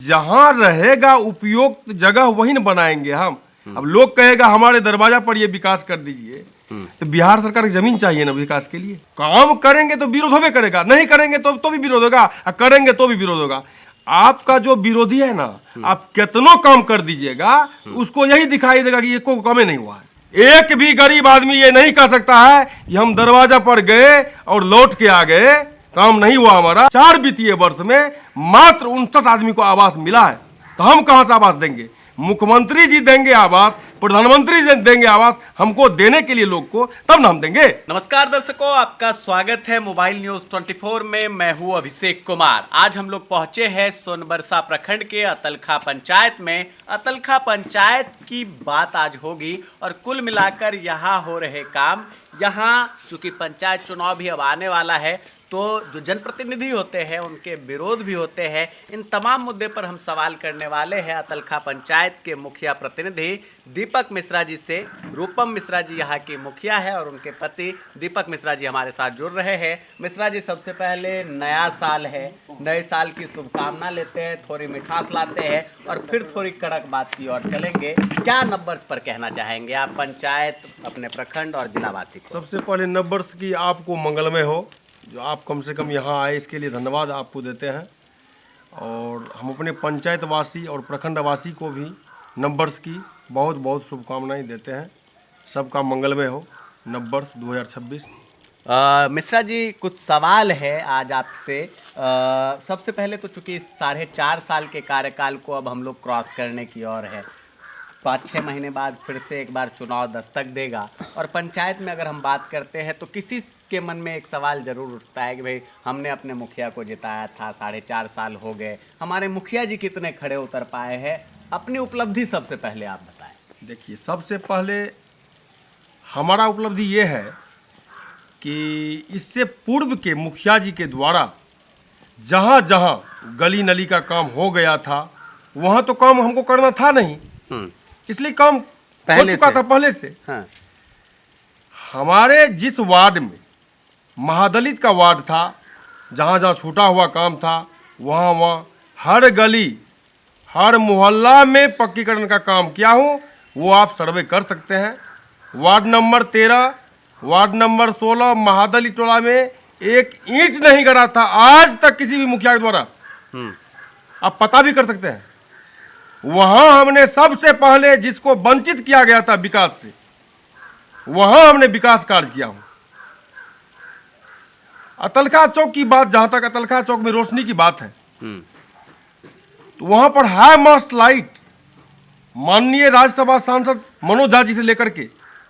जहां रहेगा उपयुक्त जगह वही न बनाएंगे हम। अब लोग कहेगा हमारे दरवाजा पर ये विकास कर दीजिए, तो बिहार सरकार की जमीन चाहिए ना विकास के लिए। काम करेंगे तो विरोध होबे करेगा, नहीं करेंगे तो भी विरोध होगा, और करेंगे तो भी विरोध होगा। आपका जो विरोधी है ना, आप कितनों काम कर दीजिएगा उसको यही दिखाई देगा कि ये कोई काम ही नहीं हुआ है। एक भी गरीब आदमी ये नहीं कह सकता है कि हम दरवाजा पर गए और लौट के आ गए, काम नहीं हुआ हमारा। 4 वित्तीय वर्ष में मात्र 59 आदमी को आवास मिला है, तो हम कहां से आवास देंगे? मुख्यमंत्री जी देंगे आवास, प्रधानमंत्री जी देंगे आवास, हमको देने के लिए लोग को, तब ना हम देंगे। नमस्कार दर्शकों, आपका स्वागत है मोबाइल न्यूज 24 में। मैं हूं अभिषेक कुमार। आज हम लोग पहुंचे हैं सोनबरसा प्रखंड के अतलखा पंचायत में। अतलखा पंचायत की बात आज होगी और कुल मिलाकर यहाँ हो रहे काम, यहाँ चूंकि पंचायत चुनाव भी अब आने वाला है, तो जो जनप्रतिनिधि होते हैं उनके विरोध भी होते हैं। इन तमाम मुद्दे पर हम सवाल करने वाले हैं अतलखा पंचायत के मुखिया प्रतिनिधि दीपक मिश्रा जी से। रूपम मिश्रा जी यहाँ की मुखिया है और उनके पति दीपक मिश्रा जी हमारे साथ जुड़ रहे हैं। मिश्रा जी, सबसे पहले नया साल है, नए साल की शुभकामना लेते हैं, थोड़ी मिठास लाते हैं और फिर थोड़ी कड़क बात की ओर चलेंगे। क्या नंबर्स पर कहना चाहेंगे आप पंचायत, अपने प्रखंड और जिलावासी को? सबसे पहले नंबर्स की आपको मंगलमय हो, जो आप कम से कम यहाँ आए इसके लिए धन्यवाद आपको देते हैं। और हम अपने पंचायतवासी और प्रखंडवासी को भी नंबर्स की बहुत बहुत शुभकामनाएं देते हैं। सबका मंगलमय हो नंबर्स 2026। मिश्रा जी, कुछ सवाल है आज आपसे। सबसे पहले तो चूंकि इस 4.5 साल के कार्यकाल को अब हम लोग क्रॉस करने की ओर है, 5-6 महीने बाद फिर से एक बार चुनाव दस्तक देगा और पंचायत में अगर हम बात करते हैं तो किसी के मन में एक सवाल जरूर उठता है कि भाई हमने अपने मुखिया को जिताया था, 4.5 साल हो गए, हमारे मुखिया जी कितने खड़े उतर पाए हैं? अपनी उपलब्धि सबसे पहले आप बताएं। देखिए, सबसे पहले हमारा उपलब्धि ये है कि इससे पूर्व के मुखिया जी के द्वारा जहाँ जहाँ गली नली का काम हो गया था वहाँ तो काम हमको करना था नहीं, इसलिए काम हो चुका था पहले से। हाँ। हमारे जिस वार्ड में महादलित का वार्ड था, जहाँ जहाँ छूटा हुआ काम था, वहाँ वहाँ हर गली हर मोहल्ला में पक्कीकरण का काम किया हूँ। वो आप सर्वे कर सकते हैं। वार्ड नंबर 13, वार्ड नंबर 16 महादलित टोला में एक ईंट नहीं गिरा था आज तक किसी भी मुखिया के द्वारा। आप पता भी कर सकते हैं। वहाँ हमने सबसे पहले जिसको वंचित किया गया था विकास से, वहाँ हमने विकास कार्य किया हूँ। अतलखा चौक की बात, जहाँ तक अतलखा चौक में रोशनी की बात है, तो वहाँ पर हाई मास्ट लाइट माननीय राज्यसभा सांसद मनोज झा जी से लेकर के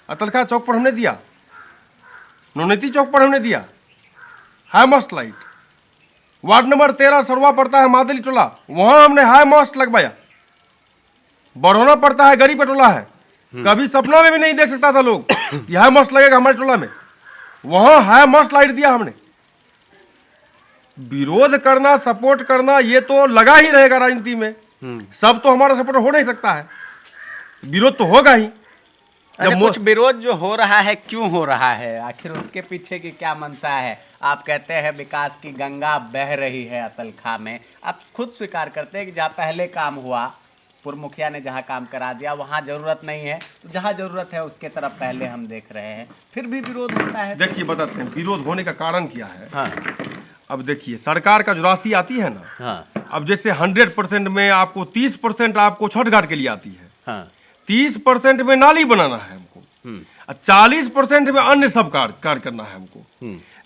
अतलखा चौक पर हमने दिया, नौनेती चौक पर हमने दिया high mast light. Ward number 13 सरवा पड़ता है महादलित टोला, वहाँ हमने हाई मास्ट लगवाया। बढ़ोना पड़ता है गरीब का टोला है, कभी सपना में भी नहीं देख सकता था लोग कि हाई मास्ट लगेगा हमारे टोला में, वहां हाई मास्ट लाइट दिया हमने। विरोध करना, सपोर्ट करना, ये तो लगा ही रहेगा राजनीति में। सब तो हमारा सपोर्ट हो नहीं सकता है, विरोध तो होगा ही। कुछ विरोध जो हो रहा है, क्यों हो रहा है? आखिर उसके पीछे की क्या मंशा है? आप कहते हैं विकास की गंगा बह रही है अतलखा में, आप खुद स्वीकार करते हैं कि जहाँ पहले काम हुआ, पूर्व मुखिया ने जहाँ काम करा दिया, वहाँ जरूरत नहीं है, तो जहाँ जरूरत है उसके तरफ पहले हम देख रहे हैं, फिर भी विरोध होता है। देखिए, बताते हैं विरोध होने का कारण क्या है। हाँ। अब देखिए, सरकार का जो राशि आती है ना, हाँ। अब जैसे 100% में आपको 30% आपको छठ घाट के लिए आती है। हाँ। 30% में नाली बनाना है हमको, और 40% में अन्य सब कार्य करना है हमको।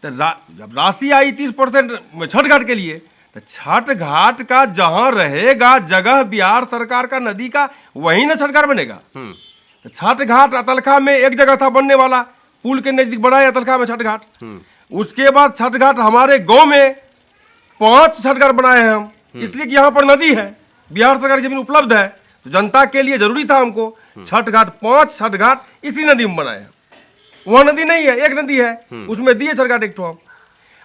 तो जब राशि आई 30% में छठ घाट के लिए, तो छठ घाट का जहां रहेगा जगह बिहार सरकार का नदी का, वहीं ना छठ घाट बनेगा। तो छठ घाट अतलखा में एक जगह था बनने वाला, पुल के नजदीक बनाए अतलखा में छठ घाट। उसके बाद छठ घाट हमारे गांव में 5 छठ घाट बनाए हैं हम, इसलिए कि यहाँ पर नदी है, बिहार सरकार की जमीन उपलब्ध है, तो जनता के लिए जरूरी था हमको छठ घाट, 5 छठ घाट इसी नदी में बनाए हैं। वहाँ नदी नहीं है, एक नदी है, उसमें दिए छठ घाट एक ठो हम।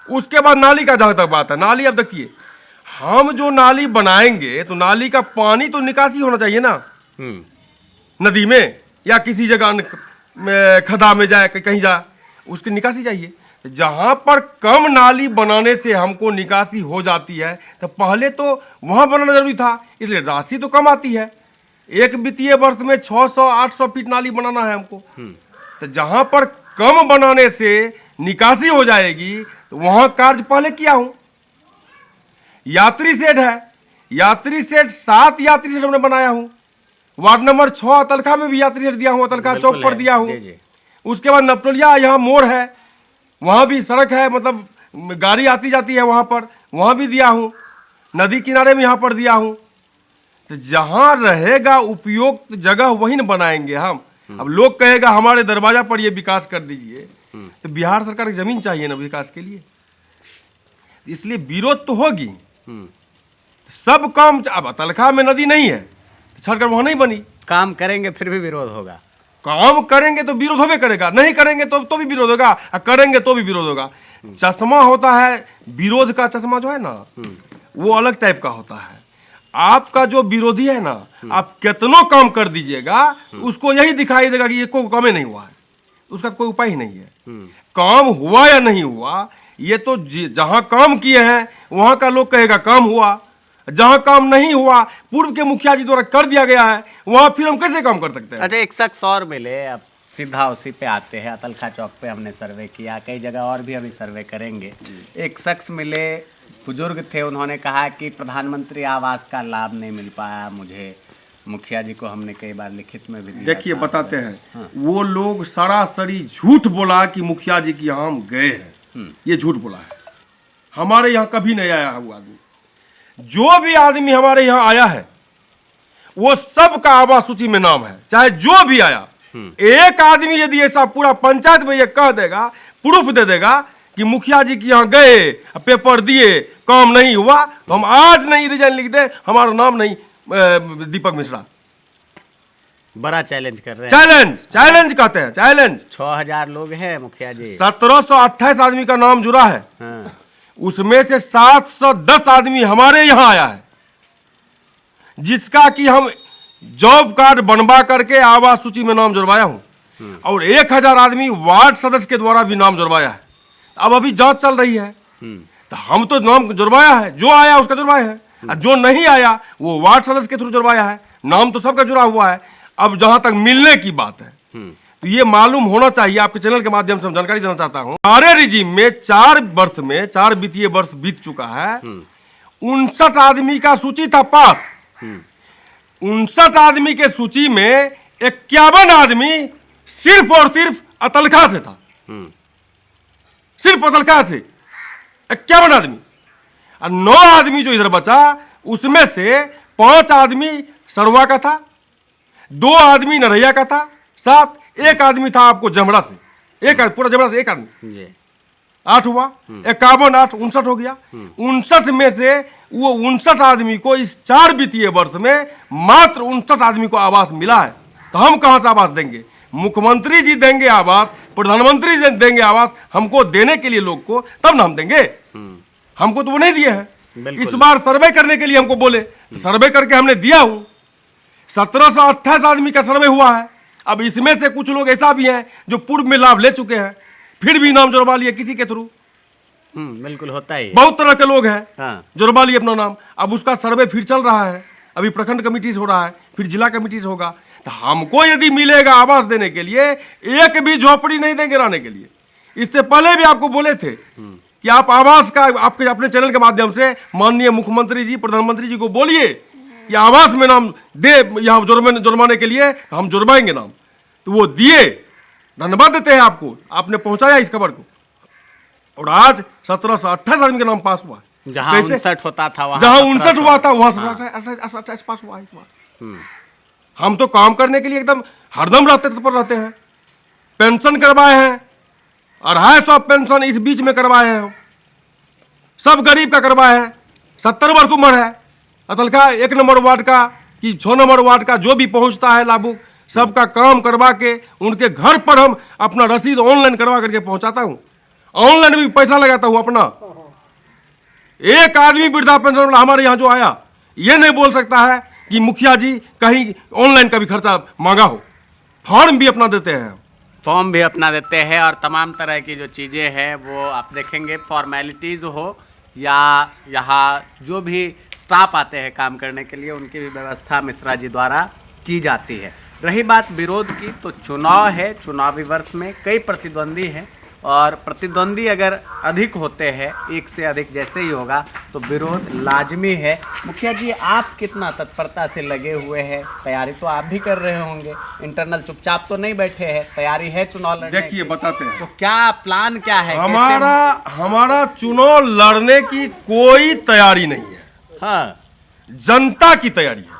उसके बाद नाली का जहाँ तक बात है, नाली, अब देखिए हम जो नाली बनाएंगे तो नाली का पानी तो निकासी होना चाहिए ना, नदी में या किसी जगह खदा में जाए, कहीं जाए, उसकी निकासी चाहिए। जहां पर कम नाली बनाने से हमको निकासी हो जाती है तो पहले तो वहां बनाना जरूरी था, इसलिए राशि तो कम आती है। एक वित्तीय वर्ष में 600-800 फीट नाली बनाना है हमको। तो जहां पर कम बनाने से निकासी हो जाएगी तो वहां कार्य पहले किया हूं। यात्री शेड है, यात्री शेड 7 यात्री शेड हमने बनाया हूं। वार्ड नंबर 6 अतलखा में भी यात्री शेड दिया हूं, अतलखा चौक पर दिया हूं। उसके बाद नपटोलिया यहाँ मोड़ है, वहाँ भी सड़क है, मतलब गाड़ी आती जाती है वहाँ पर, वहाँ भी दिया हूँ। नदी किनारे में यहाँ पर दिया हूँ। तो जहाँ रहेगा उपयुक्त जगह वहीं न बनाएंगे हम। अब लोग कहेगा हमारे दरवाजा पर ये विकास कर दीजिए, तो बिहार सरकार की जमीन चाहिए ना विकास के लिए, इसलिए विरोध तो होगी। सब काम, अब अतलखा में नदी नहीं है तो छठ घाट वहाँ नहीं बनी। काम करेंगे फिर भी विरोध होगा। काम करेंगे तो विरोध होबे करेगा, नहीं करेंगे तो भी विरोध होगा, और करेंगे तो भी विरोध होगा। चश्मा होता है विरोध का, चश्मा जो है ना वो अलग टाइप का होता है। आपका जो विरोधी है ना, आप कितनों काम कर दीजिएगा उसको यही दिखाई देगा कि ये कोई काम ही नहीं हुआ है, उसका कोई उपाय ही नहीं है। काम हुआ या नहीं हुआ ये तो जहां काम किए हैं वहां का लोग कहेगा काम हुआ, जहां काम नहीं हुआ पूर्व के मुखिया जी द्वारा कर दिया गया है वहां फिर हम कैसे काम कर सकते हैं। अच्छा, एक शख्स और मिले, अब सीधा उसी पे आते हैं। अतलखा चौक पे हमने सर्वे किया, कई जगह और भी अभी सर्वे करेंगे। एक शख्स मिले, बुजुर्ग थे, उन्होंने कहा कि प्रधानमंत्री आवास का लाभ नहीं मिल पाया मुझे। मुखिया जी को हमने कई बार लिखित में भी दिया। देखिए बताते हैं वो लोग सरासरी झूठ बोला कि मुखिया जी के यहाँ हम गए हैं, ये झूठ बोला है। हमारे यहाँ कभी नहीं आया है वो आदमी। जो भी आदमी हमारे यहाँ आया है वो सबका आवास सूची में नाम है, चाहे जो भी आया। एक आदमी यदि ऐसा पूरा पंचायत में ये कह देगा, प्रूफ दे देगा कि मुखिया जी के यहाँ गए, पेपर दिए, काम नहीं हुआ, तो हम आज नहीं रिजाइन लिख दे, हमारा नाम नहीं दीपक मिश्रा। बड़ा चैलेंज कर रहे हैं। चैलेंज कहते हैं, चैलेंज। 6000 लोग हैं मुखिया जी, 1728 आदमी का नाम जुड़ा है। हाँ। उसमें से 710 आदमी हमारे यहाँ आया है, जिसका कि हम जॉब कार्ड बनवा करके आवास सूची में नाम जुड़वाया हूं, और 1000 आदमी वार्ड सदस्य के द्वारा भी नाम जुड़वाया है। अब अभी जांच चल रही है, तो हम तो नाम जुड़वाया है, जो आया उसका जुड़वाया है, और जो नहीं आया वो वार्ड सदस्य के थ्रू जुड़वाया है। नाम तो सबका जुड़ा हुआ है। अब जहां तक मिलने की बात है तो ये मालूम होना चाहिए, आपके चैनल के माध्यम से हम जानकारी देना चाहता हूं। हमारे रिजीम में 4 वित्तीय वर्ष बीत चुका है, 59 आदमी का सूची था पास। 59 आदमी के सूची में 51 आदमी सिर्फ और सिर्फ अतलखा से था, सिर्फ अतलखा से 51 आदमी। और 9 आदमी जो इधर बचा उसमें से 5 आदमी सरवा का था, 2 आदमी नरैया का था, 7 एक आदमी था आपको जमड़ा से, एक पूरा जमड़ा से एक आदमी, 8 हुआ, 51 8 59 हो गया। 59 में से वो 59 आदमी को इस 4 वित्तीय वर्ष में मात्र 59 आदमी को आवास मिला है। तो हम कहां से आवास देंगे? मुख्यमंत्री जी देंगे आवास, प्रधानमंत्री जी देंगे आवास, हमको देने के लिए लोग को, तब ना हम देंगे। हमको तो वो नहीं दिए हैं। इस बार सर्वे करने के लिए हमको बोले, तो सर्वे करके हमने दिया हूं। 1728 आदमी का सर्वे हुआ है। अब इसमें से कुछ लोग ऐसा भी हैं जो पूर्व में लाभ ले चुके हैं, फिर भी नाम जुड़वा लिए किसी के थ्रू। बिल्कुल होता है, बहुत तरह के लोग हैं, हाँ। जुड़वा लिए अपना नाम। अब उसका सर्वे फिर चल रहा है, अभी प्रखंड कमेटी से हो रहा है, फिर जिला कमेटी से होगा। तो हमको यदि मिलेगा आवास देने के लिए, एक भी झोपड़ी नहीं देंगे रहने के लिए। इससे पहले भी आपको बोले थे कि आप आवास का आपके अपने चैनल के माध्यम से माननीय मुख्यमंत्री जी, प्रधानमंत्री जी को बोलिए कि आवास में नाम दे, यहाँ जुर्माने के लिए हम जुर्माएंगे नाम। तो वो दिए, धन्यवाद देते हैं आपको, आपने पहुंचाया इस खबर को। और आज 1728 आदमी का नाम पास हुआ। जहां 59 होता था वहां, जहां 59 हुआ था वहां 1728 पास हुआ इस बार। हम तो काम करने के लिए एकदम हरदम तत्पर रहते हैं। पेंशन करवाए हैं, 250 पेंशन इस बीच में करवाए हैं, सब गरीब का करवाए हैं। 70 वर्ष उम्र है। अतलखा 1 नंबर वार्ड का कि 6 नंबर वार्ड का जो भी पहुंचता है लाभुक, सबका काम करवा के उनके घर पर हम अपना रसीद ऑनलाइन करवा करके पहुंचाता हूं। ऑनलाइन भी पैसा लगाता हूं अपना। एक आदमी वृद्धा पेंशन वाला हमारे यहाँ जो आया, ये नहीं बोल सकता है कि मुखिया जी कहीं ऑनलाइन का भी खर्चा मांगा हो। फॉर्म भी अपना देते हैं, फॉर्म भी अपना देते हैं और तमाम तरह की जो चीज़ें हैं वो आप देखेंगे फॉर्मेलिटीज़ हो या यहाँ जो भी स्टाफ आते हैं काम करने के लिए उनकी भी व्यवस्था मिश्रा जी द्वारा की जाती है। रही बात विरोध की, तो चुनाव है, चुनावी वर्ष में कई प्रतिद्वंदी हैं और प्रतिद्वंदी अगर अधिक होते हैं, एक से अधिक जैसे ही होगा तो विरोध लाजमी है। मुखिया जी, आप कितना तत्परता से लगे हुए हैं? तैयारी तो आप भी कर रहे होंगे, इंटरनल चुपचाप तो नहीं बैठे हैं, तैयारी है चुनाव लड़ने देखिए की। बताते हैं, तो क्या प्लान क्या है? हमारा चुनाव लड़ने की कोई तैयारी नहीं है। हाँ, जनता की तैयारी है।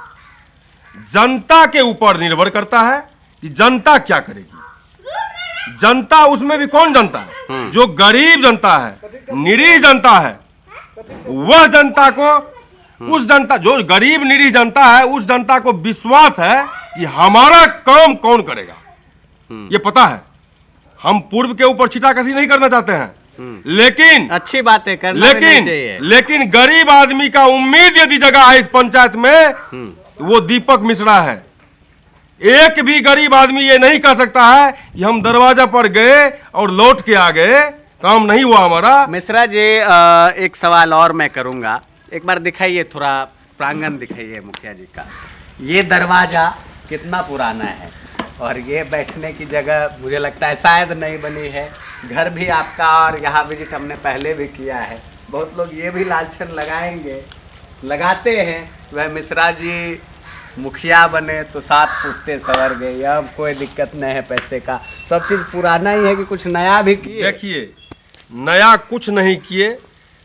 जनता के ऊपर निर्भर करता है कि जनता क्या करेगी। जनता, उसमें भी कौन जनता है? जो गरीब जनता है, निरीह जनता है, वह जनता को, उस जनता, जो गरीब निरीह जनता है, उस जनता को विश्वास है कि हमारा काम कौन करेगा। ये पता है। हम पूर्व के ऊपर छिटाकशी नहीं करना चाहते हैं, लेकिन अच्छी बात है, करना भी नहीं चाहिए। लेकिन गरीब आदमी का उम्मीद यदि जगह है इस पंचायत में, वो दीपक मिश्रा है। एक भी गरीब आदमी ये नहीं कह सकता है कि हम दरवाजा पर गए और लौट के आ गए, काम नहीं हुआ हमारा। मिश्रा जी, एक सवाल और मैं करूंगा, एक बार दिखाइए, थोड़ा प्रांगण दिखाइए मुखिया जी का। ये दरवाजा कितना पुराना है और ये बैठने की जगह मुझे लगता है शायद नहीं बनी है। घर भी आपका, और यहाँ विजिट हमने पहले भी किया है। बहुत लोग ये भी लालछन लगाते हैं वह मिश्रा जी मुखिया बने तो साथ पूछते सवर गए, अब कोई दिक्कत नहीं है पैसे का, सब चीज़ पुराना ही है कि कुछ नया भी किए? देखिए, नया कुछ नहीं किए।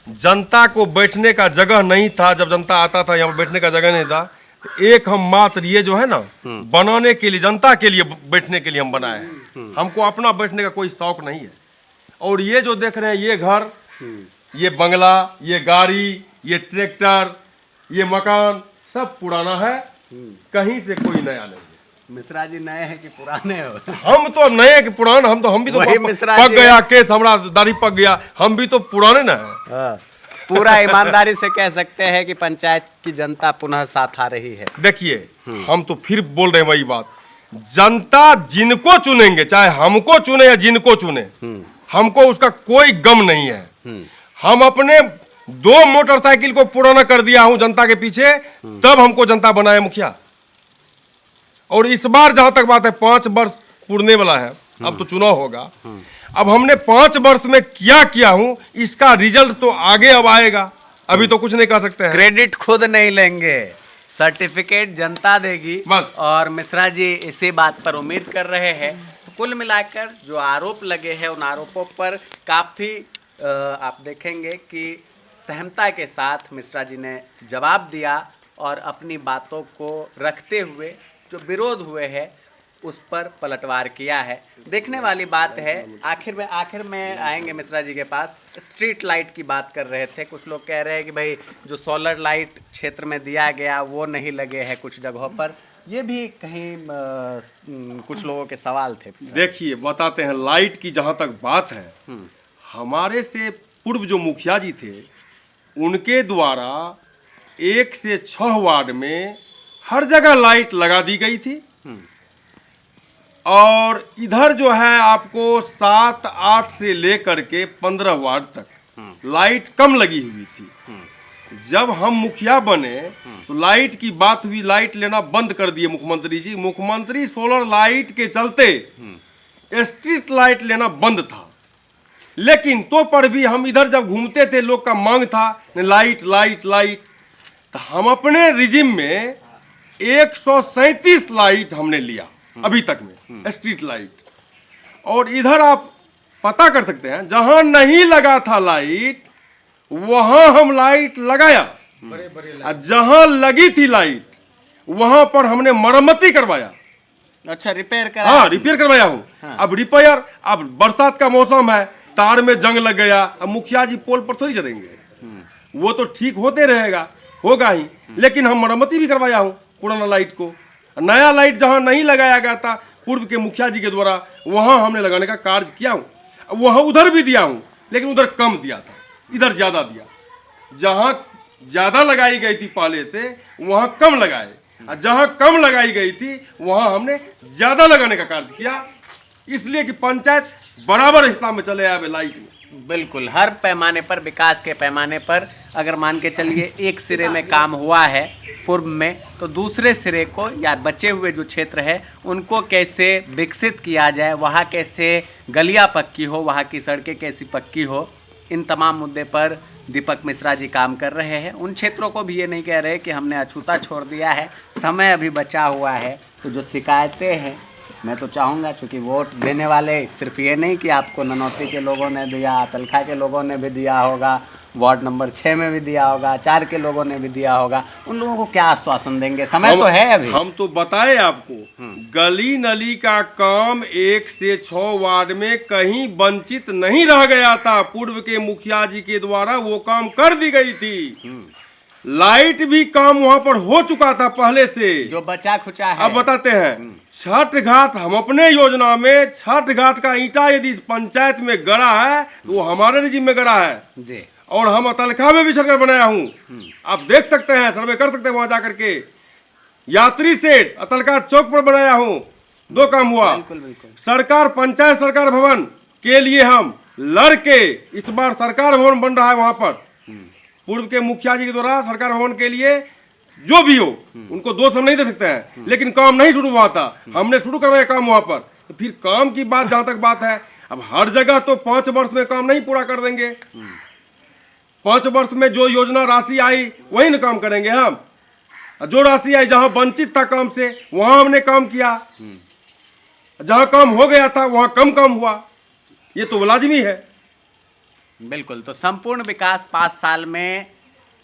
जनता को बैठने का जगह नहीं था। जब जनता आता था यहाँ बैठने का जगह नहीं था, तो एक हम मात्र ये जो है ना, बनाने के लिए, जनता के लिए बैठने के लिए हम बनाए हैं। हमको अपना बैठने का कोई शौक नहीं है। और ये जो देख रहे हैं, ये घर, ये बंगला, ये गाड़ी, ये ट्रैक्टर, ये मकान, सब पुराना है। कहीं से कोई नया नहीं है। मिश्रा जी नए हैं कि पुराने हो? हम तो नए कि पुराने, हम भी तो पक गया केस, हमारा दाढ़ी पक गया, हम भी तो पुराने ना हैं। पूरा ईमानदारी से कह सकते हैं कि पंचायत की जनता पुनः साथ आ रही है। देखिए, हम तो फिर बोल रहे हैं वही बात, जनता जिनको चुनेंगे, चाहे हमको चुने या जिनको चुने, हमको उसका कोई गम नहीं है। हम अपने 2 मोटरसाइकिल को पुराना कर दिया हूं जनता के पीछे, तब हमको जनता बनाए मुखिया। और इस बार जहां तक बात है, 5 वर्ष पूरने वाला है, अब तो चुनाव होगा। अब हमने 5 वर्ष में क्या किया हूं, इसका रिजल्ट तो आगे अब आएगा, अभी तो कुछ नहीं कह सकते हैं। क्रेडिट खुद नहीं लेंगे, सर्टिफिकेट जनता देगी बस। और मिश्रा जी इसी बात पर उम्मीद कर रहे हैं। तो कुल मिलाकर जो आरोप लगे हैं, उन आरोपों पर काफ़ी आप देखेंगे कि सहमता के साथ मिश्रा जी ने जवाब दिया और अपनी बातों को रखते हुए जो विरोध हुए हैं उस पर पलटवार किया है। देखने वाली बात है। आखिर में आएंगे मिश्रा जी के पास। स्ट्रीट लाइट की बात कर रहे थे, कुछ लोग कह रहे हैं कि भाई जो सोलर लाइट क्षेत्र में दिया गया वो नहीं लगे हैं कुछ जगहों पर, ये भी कहीं कुछ लोगों के सवाल थे। देखिए, बताते हैं, लाइट की जहाँ तक बात है, हमारे से पूर्व जो मुखिया जी थे, उनके द्वारा 1 से 6 वार्ड में हर जगह लाइट लगा दी गई थी। और इधर जो है आपको 7, 8 से लेकर के 15 वार्ड तक लाइट कम लगी हुई थी। जब हम मुखिया बने तो लाइट की बात हुई, लाइट लेना बंद कर दिए मुख्यमंत्री जी। मुख्यमंत्री सोलर लाइट के चलते स्ट्रीट लाइट लेना बंद था। लेकिन तो पर भी हम इधर जब घूमते थे, लोग का मांग था लाइट लाइट लाइट, तो हम अपने रिजिम में 137 लाइट हमने लिया अभी तक में, स्ट्रीट लाइट। और इधर आप पता कर सकते हैं, जहां नहीं लगा था लाइट वहां हम लाइट लगाया, और जहां लगी थी लाइट वहां पर हमने मरम्मती करवाया। अच्छा, रिपेयर करा? हाँ, रिपेयर करवाया हूँ। हाँ। अब रिपेयर, अब बरसात का मौसम है, तार में जंग लग गया, अब मुखिया जी पोल पर थोड़ी चढ़ेंगे, वो तो ठीक होते रहेगा, होगा ही। लेकिन हम मरम्मती भी करवाया हूँ पुराना लाइट को। नया लाइट जहाँ नहीं लगाया गया था पूर्व के मुखिया जी के द्वारा, वहाँ हमने लगाने का कार्य किया हूँ। वहाँ उधर भी दिया हूँ, लेकिन उधर कम दिया था, इधर ज़्यादा दिया। जहाँ ज़्यादा लगाई गई थी पहले से, वहाँ कम लगाए, और जहाँ कम लगाई गई थी वहाँ हमने ज़्यादा लगाने का कार्य किया। इसलिए कि पंचायत बराबर हिस्सा में चले आवे लाइट में। बिल्कुल, हर पैमाने पर, विकास के पैमाने पर अगर मान के चलिए एक सिरे में काम हुआ है पूर्व में, तो दूसरे सिरे को या बचे हुए जो क्षेत्र है उनको कैसे विकसित किया जाए, वहाँ कैसे गलियाँ पक्की हो, वहाँ की सड़कें कैसी पक्की हो, इन तमाम मुद्दे पर दीपक मिश्रा जी काम कर रहे हैं। उन क्षेत्रों को भी ये नहीं कह रहे कि हमने अछूता छोड़ दिया है, समय अभी बचा हुआ है। तो जो शिकायतें हैं, मैं तो चाहूँगा, चूँकि वोट देने वाले सिर्फ ये नहीं कि आपको ननौती के लोगों ने दिया, अतलखा के लोगों ने भी दिया होगा, वार्ड नंबर 6 में भी दिया होगा, 4 के लोगों ने भी दिया होगा, उन लोगों को क्या आश्वासन देंगे? समय तो है अभी। हम तो बताए आपको, गली नली का काम 1 से 6 वार्ड में कहीं वंचित नहीं रह गया था। पूर्व के मुखिया जी के द्वारा वो काम कर दी गई थी। लाइट भी काम वहां पर हो चुका था पहले से, जो बचा खुचा है। अब बताते हैं, छठ घाट हम अपने योजना में, छठ घाट का ईंटा यदि इस पंचायत में गड़ा है तो वो हमारे रिजिम में गड़ा है जी। और हम अतलखा में भी छठ बनाया हूँ। आप देख सकते हैं, सर्वे कर सकते हैं वहां जाकर के। यात्री सेट अतलखा चौक पर बनाया हूँ, 2 काम हुआ। बिल्कुल बिल्कुल। सरकार पंचायत सरकार भवन के लिए हम लड़ के इस बार सरकार भवन बन रहा है वहां पर। पूर्व के मुखिया जी के द्वारा सरकार भवन के लिए जो भी हो, उनको दोष हम नहीं दे सकते हैं, लेकिन काम नहीं शुरू हुआ था, हमने शुरू करवाया काम वहां पर। तो फिर काम की बात जहां तक बात है, अब हर जगह तो 5 वर्ष में काम नहीं पूरा कर देंगे। 5 वर्ष में जो योजना राशि आई वही ना काम करेंगे हम। जो राशि आई, जहां वंचित था काम से वहां हमने काम किया, जहां काम हो गया था वहां कम काम हुआ, ये तो लाजमी है। बिल्कुल। तो संपूर्ण विकास 5 साल में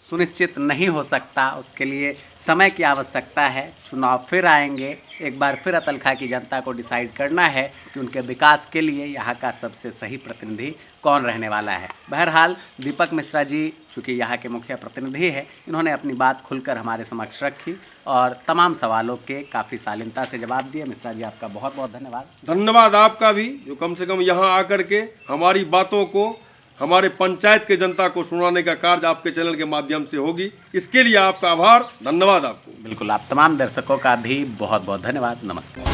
सुनिश्चित नहीं हो सकता, उसके लिए समय की आवश्यकता है। चुनाव फिर आएंगे, एक बार फिर अतलखा की जनता को डिसाइड करना है कि उनके विकास के लिए यहाँ का सबसे सही प्रतिनिधि कौन रहने वाला है। बहरहाल दीपक मिश्रा जी चूँकि यहाँ के मुखिया प्रतिनिधि है, इन्होंने अपनी बात खुलकर हमारे समक्ष रखी और तमाम सवालों के काफ़ी शालीनता से जवाब दिए। मिश्रा जी, आपका बहुत बहुत धन्यवाद। धन्यवाद आपका भी, जो कम से कम यहाँ आकर के हमारी बातों को हमारे पंचायत के जनता को सुनाने का कार्य आपके चैनल के माध्यम से होगी। इसके लिए आपका आभार, धन्यवाद आपको। बिल्कुल, आप तमाम दर्शकों का भी बहुत बहुत धन्यवाद। नमस्कार।